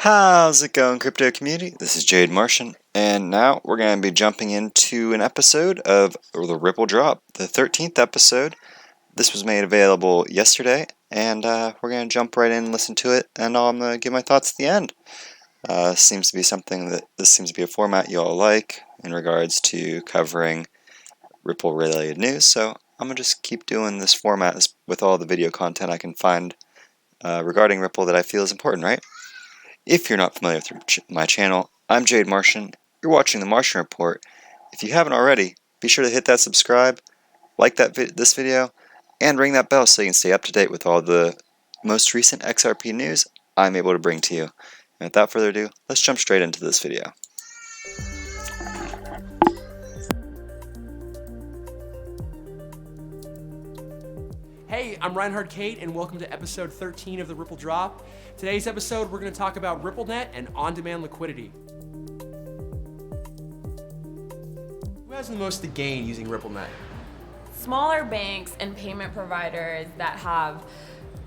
How's it going, crypto community? This is Jade Martian, and now we're going to be jumping into an episode of the Ripple Drop, the 13th episode. This was made available yesterday, and we're going to jump right in and listen to it, and I'm going to give my thoughts at the end. This seems to be a format you all like in regards to covering Ripple-related news, so I'm going to just keep doing this format with all the video content I can find regarding Ripple that I feel is important, right? If you're not familiar with my channel, I'm Jade Martian. You're watching the Martian Report. If you haven't already, be sure to hit that subscribe, like this video, and ring that bell so you can stay up to date with all the most recent XRP news I'm able to bring to you. And without further ado, let's jump straight into this video. Hey, I'm Reinhard Kate, and welcome to episode 13 of the Ripple Drop. Today's episode, we're going to talk about RippleNet and on-demand liquidity. Who has the most to gain using RippleNet? Smaller banks and payment providers that have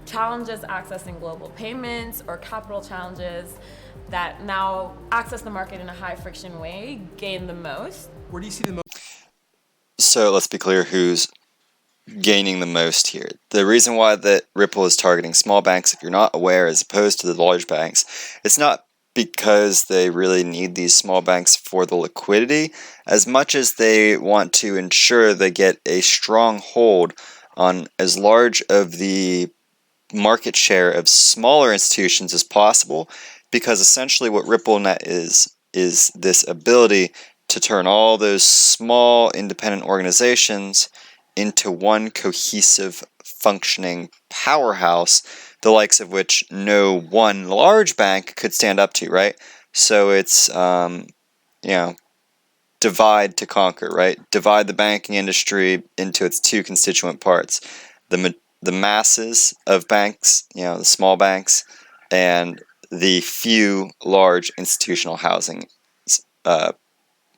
challenges accessing global payments or capital challenges that now access the market in a high friction way gain the most. Where do you see the most? So let's be clear who's gaining the most here. The reason why that Ripple is targeting small banks, if you're not aware, as opposed to the large banks, it's not because they really need these small banks for the liquidity as much as they want to ensure they get a strong hold on as large of the market share of smaller institutions as possible, because essentially what RippleNet is this ability to turn all those small independent organizations into one cohesive, functioning powerhouse, the likes of which no one large bank could stand up to, right? So it's, divide to conquer, right? Divide the banking industry into its two constituent parts. The masses of banks, the small banks, and the few large institutional housing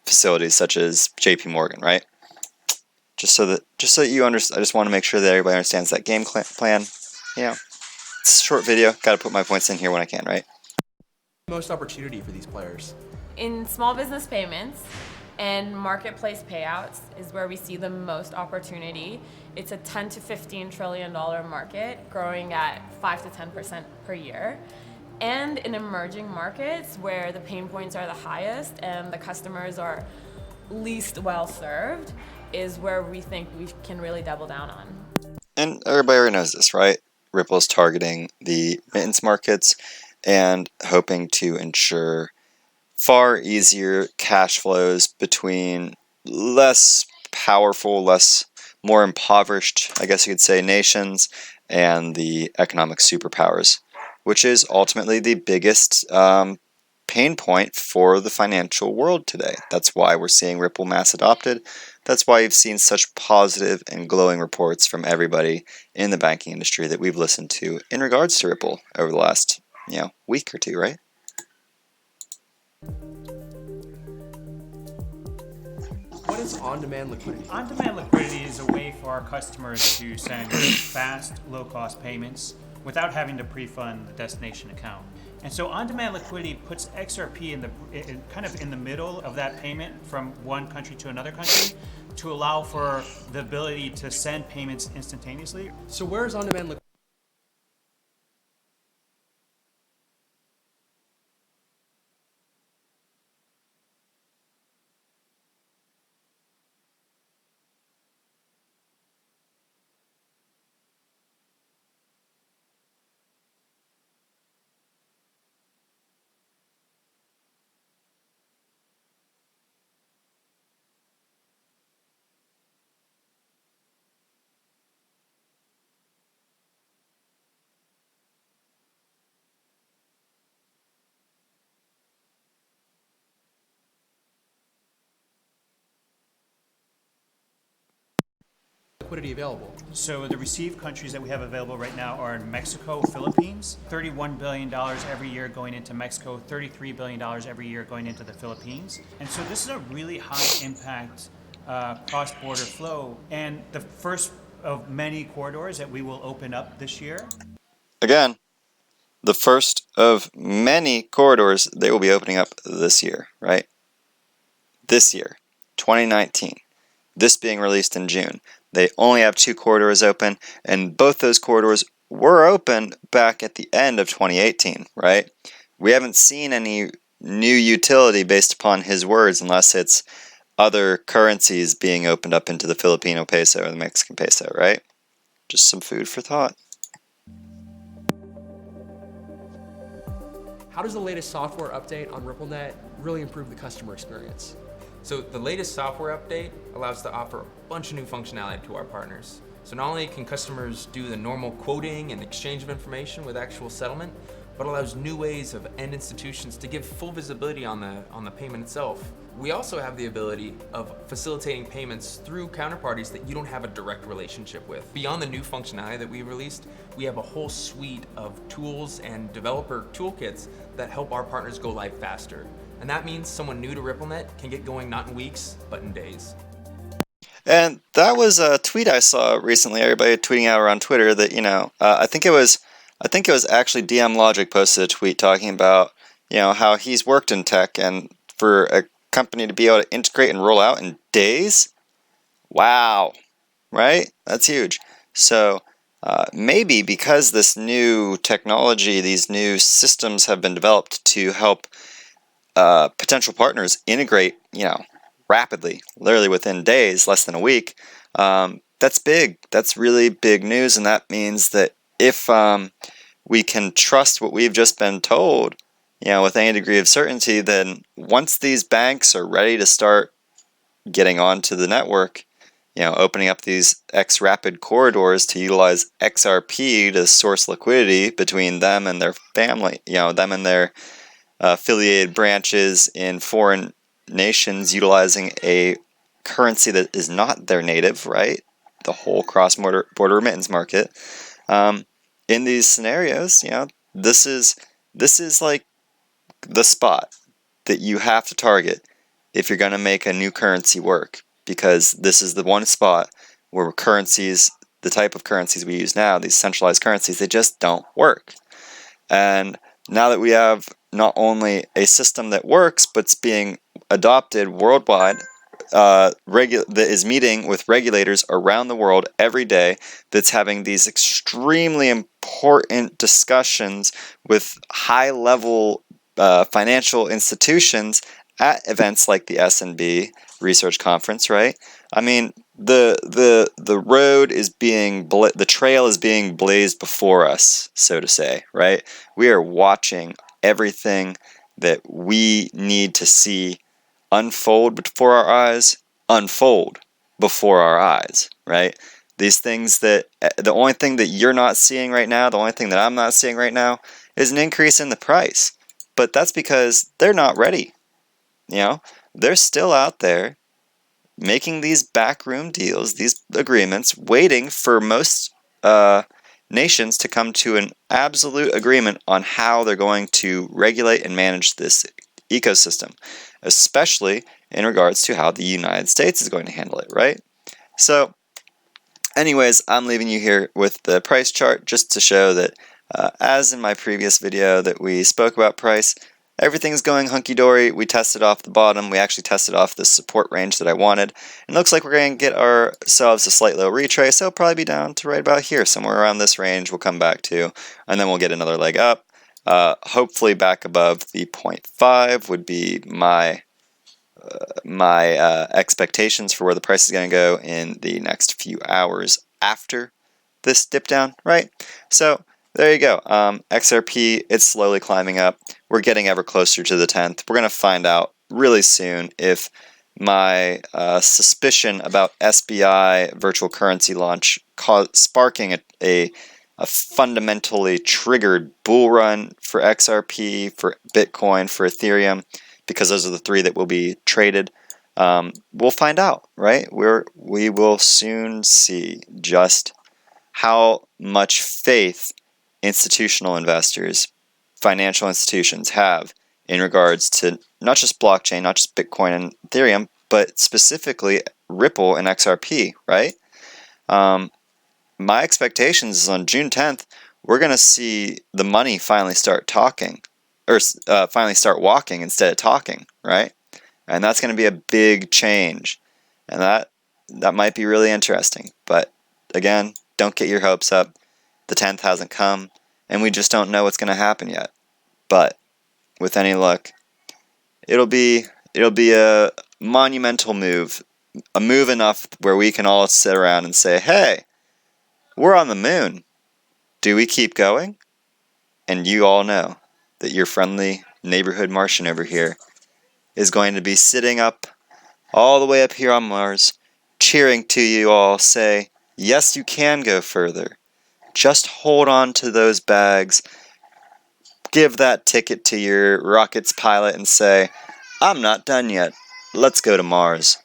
facilities such as JP Morgan, right? Just so that you understand, I just want to make sure that everybody understands that game plan. It's a short video. Got to put my points in here when I can, right? Most opportunity for these players? In small business payments and marketplace payouts is where we see the most opportunity. It's a $10 to $15 trillion market growing at 5 to 10% per year. And in emerging markets where the pain points are the highest and the customers are least well served is where we think we can really double down on. And everybody already knows this, right? Ripple is targeting the remittance markets and hoping to ensure far easier cash flows between less powerful, more impoverished, I guess you could say, nations and the economic superpowers, which is ultimately the biggest pain point for the financial world today. That's why we're seeing Ripple mass adopted. That's why you've seen such positive and glowing reports from everybody in the banking industry that we've listened to in regards to Ripple over the last, week or two, right? What is on-demand liquidity? On-demand liquidity is a way for our customers to send fast, low-cost payments without having to pre-fund the destination account. And so on-demand liquidity puts XRP in the middle of that payment from one country to another country to allow for the ability to send payments instantaneously. So where is on-demand liquidity? Liquidity available. So the received countries that we have available right now are in Mexico, Philippines, $31 billion every year going into Mexico, $33 billion every year going into the Philippines. And so this is a really high impact cross-border flow, and the first of many corridors that we will open up this year. Again, the first of many corridors they will be opening up this year, right? This year, 2019. This being released in June. They only have 2 corridors open, and both those corridors were open back at the end of 2018, right? We haven't seen any new utility based upon his words unless it's other currencies being opened up into the Filipino peso or the Mexican peso, right? Just some food for thought. How does the latest software update on RippleNet really improve the customer experience? So the latest software update allows us to offer a bunch of new functionality to our partners. So not only can customers do the normal quoting and exchange of information with actual settlement, but allows new ways of end institutions to give full visibility on the payment itself. We also have the ability of facilitating payments through counterparties that you don't have a direct relationship with. Beyond the new functionality that we released, we have a whole suite of tools and developer toolkits that help our partners go live faster. And that means someone new to RippleNet can get going not in weeks, but in days. And that was a tweet I saw recently. Everybody tweeting out around Twitter that, I think it was actually DM Logic posted a tweet talking about, how he's worked in tech, and for a company to be able to integrate and roll out in days, wow, right? That's huge. So maybe because this new technology, these new systems have been developed to help potential partners integrate, rapidly, literally within days, less than a week. That's big. That's really big news, and that means that if we can trust what we've just been told, with any degree of certainty, then once these banks are ready to start getting onto the network, opening up these X-Rapid corridors to utilize XRP to source liquidity between them and their family, them and their affiliated branches in foreign nations utilizing a currency that is not their native, right? The whole cross-border remittance market. In these scenarios, this is like the spot that you have to target if you're going to make a new currency work, because this is the one spot where currencies, the type of currencies we use now, these centralized currencies, they just don't work. And now that we have not only a system that works, but it's being adopted worldwide, that is meeting with regulators around the world every day, that's having these extremely important discussions with high-level financial institutions at events like the S&B Research Conference, right? I mean, the road is being the trail is being blazed before us, so to say, right? We are watching everything that we need to see unfold before our eyes, right? These things that the only thing that you're not seeing right now, the only thing that I'm not seeing right now, is an increase in the price. But that's because they're not ready. They're still out there making these backroom deals, these agreements, waiting for most nations to come to an absolute agreement on how they're going to regulate and manage this ecosystem, especially in regards to how the United States is going to handle it, right? So, anyways, I'm leaving you here with the price chart just to show that, as in my previous video that we spoke about price, everything's going hunky-dory. We tested off the bottom. We actually tested off the support range that I wanted. It looks like we're going to get ourselves a slight little retrace. So it'll probably be down to right about here. Somewhere around this range we'll come back to. And then we'll get another leg up. Hopefully back above the 0.5 would be my expectations for where the price is going to go in the next few hours after this dip down, right? So there you go. XRP, it's slowly climbing up. We're getting ever closer to the 10th. We're going to find out really soon if my suspicion about SBI virtual currency launch sparking a fundamentally triggered bull run for XRP, for Bitcoin, for Ethereum, because those are the three that will be traded. We'll find out, right? We will soon see just how much faith institutional investors, financial institutions have in regards to not just blockchain, not just Bitcoin and Ethereum, but specifically Ripple and XRP, right? My expectations is on June 10th, we're going to see the money finally start talking, or finally start walking instead of talking, right? And that's going to be a big change. And that might be really interesting. But again, don't get your hopes up. The 10th hasn't come, and we just don't know what's going to happen yet. But with any luck, it'll be a monumental move, a move enough where we can all sit around and say, "Hey, we're on the moon. Do we keep going?" And you all know that your friendly neighborhood Martian over here is going to be sitting up all the way up here on Mars, cheering to you all say, "Yes, you can go further. Just hold on to those bags. Give that ticket to your rocket's pilot and say, 'I'm not done yet. Let's go to Mars.'"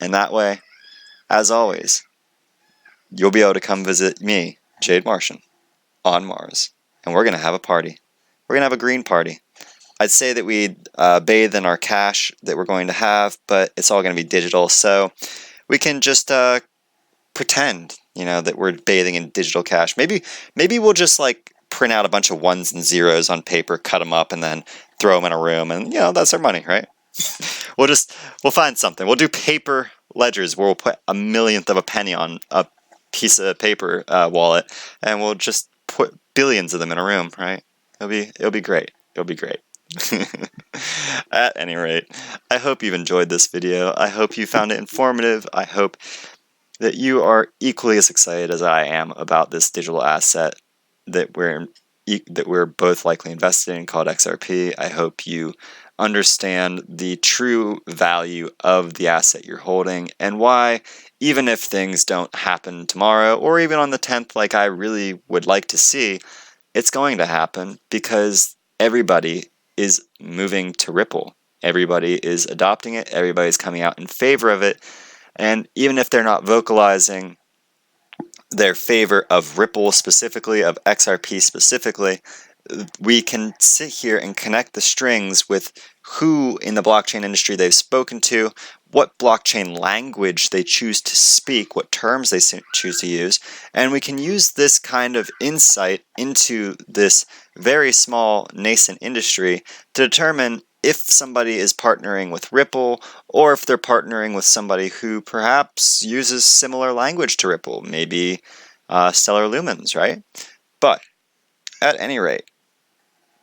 And that way, as always, you'll be able to come visit me, Jade Martian, on Mars. And we're going to have a party. We're going to have a green party. I'd say that we bathe in our cash that we're going to have, but it's all going to be digital. So we can just pretend, that we're bathing in digital cash. Maybe we'll just print out a bunch of ones and zeros on paper, cut them up, and then throw them in a room, and that's our money, right? We'll find something. We'll do paper ledgers where we'll put a millionth of a penny on a piece of paper wallet, and we'll just put billions of them in a room, right? It'll be great. It'll be great. At any rate, I hope you've enjoyed this video. I hope you found it informative. I hope that you are equally as excited as I am about this digital asset that we're both likely invested in, called XRP. I hope you understand the true value of the asset you're holding, and why, even if things don't happen tomorrow or even on the 10th like I really would like to see, it's going to happen because everybody is moving to Ripple. Everybody is adopting it. Everybody's coming out in favor of it. And even if they're not vocalizing their favor of Ripple specifically, of XRP specifically, we can sit here and connect the strings with who in the blockchain industry they've spoken to, what blockchain language they choose to speak, what terms they choose to use, and we can use this kind of insight into this very small nascent industry to determine if somebody is partnering with Ripple, or if they're partnering with somebody who perhaps uses similar language to Ripple, maybe Stellar Lumens, right? But at any rate,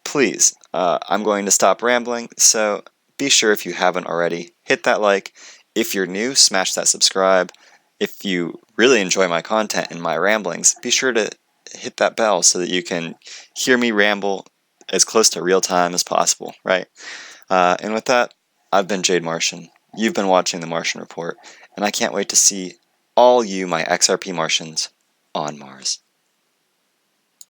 please, I'm going to stop rambling, so be sure, if you haven't already, hit that like. If you're new, smash that subscribe. If you really enjoy my content and my ramblings, be sure to hit that bell so that you can hear me ramble as close to real time as possible, right? And with that, I've been Jade Martian. You've been watching The Martian Report, and I can't wait to see all you, my XRP Martians, on Mars.